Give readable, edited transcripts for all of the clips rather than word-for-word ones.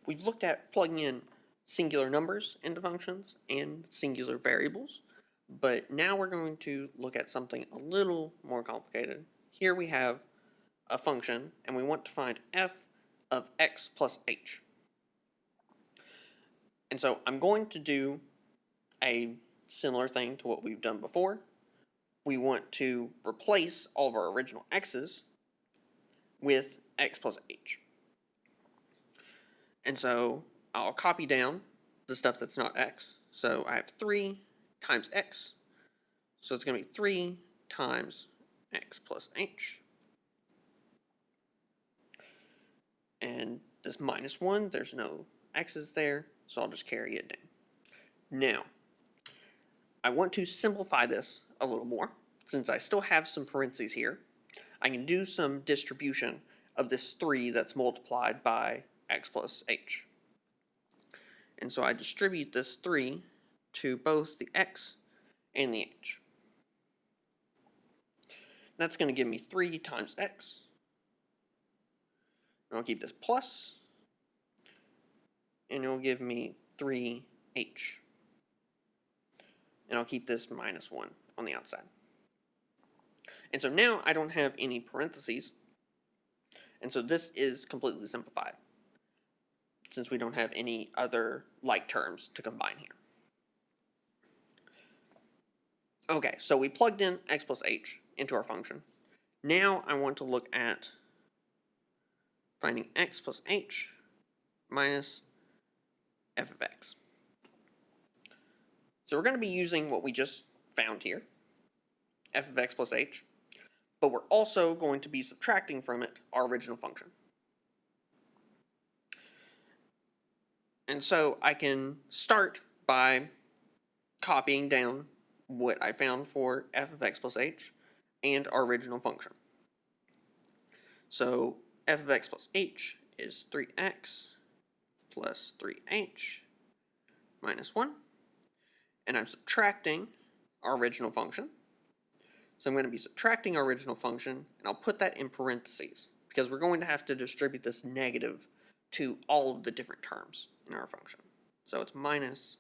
we've looked at plugging in singular numbers into functions and singular variables, but now we're going to look at something a little more complicated. Here we have a function, and we want to find f of x plus h. And so I'm going to do a similar thing to what we've done before. We want to replace all of our original x's with x plus h. And so I'll copy down the stuff that's not x. So I have 3 times x. So it's going to be 3 times x plus h. And this minus 1, there's no x's there, so I'll just carry it down. Now, I want to simplify this a little more. Since I still have some parentheses here, I can do some distribution of this 3 that's multiplied by x plus h. And so I distribute this 3 to both the x and the h. That's going to give me 3 times x. And I'll keep this plus, and it'll give me 3h. And I'll keep this minus 1 on the outside. And so now I don't have any parentheses, and so this is completely simplified, since we don't have any other like terms to combine here. Okay, so we plugged in x plus h into our function. Now I want to look at finding x plus h minus f of x. So we're going to be using what we just found here, f of x plus h, but we're also going to be subtracting from it our original function. And so I can start by copying down what I found for f of x plus h and our original function. So f of x plus h is 3x plus 3h minus 1. And I'm subtracting our original function. So I'm going to be subtracting our original function, and I'll put that in parentheses, because we're going to have to distribute this negative to all of the different terms in our function. So it's minus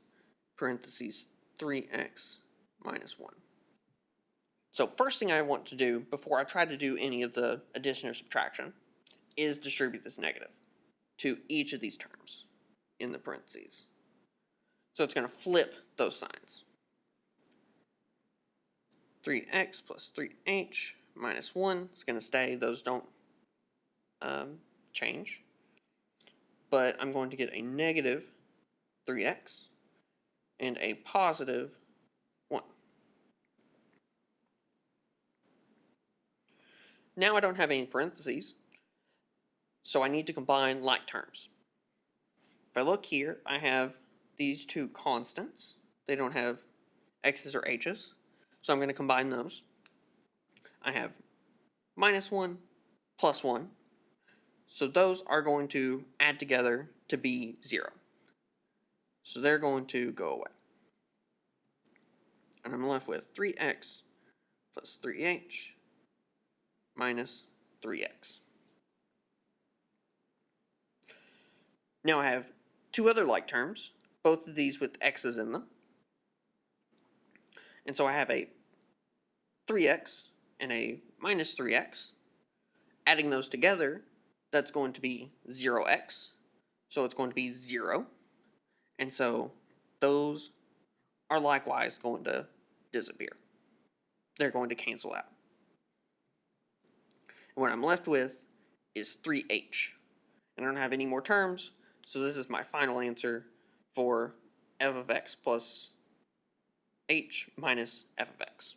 parentheses 3x minus 1. So first thing I want to do before I try to do any of the addition or subtraction is distribute this negative to each of these terms in the parentheses. So it's going to flip those signs. 3x plus 3h minus 1 is going to stay. Those don't change. But I'm going to get a negative 3x and a positive 1. Now I don't have any parentheses, so I need to combine like terms. If I look here, I have these two constants. They don't have x's or h's, so I'm going to combine those. I have minus 1 plus 1, so those are going to add together to be 0. So they're going to go away. And I'm left with 3x plus 3h minus 3x. Now I have two other like terms, both of these with x's in them. And so I have a 3x and a minus 3x. Adding those together, that's going to be 0x. So it's going to be 0. And so those are likewise going to disappear. They're going to cancel out. And what I'm left with is 3h. And I don't have any more terms, so this is my final answer for f of x plus h minus f of x.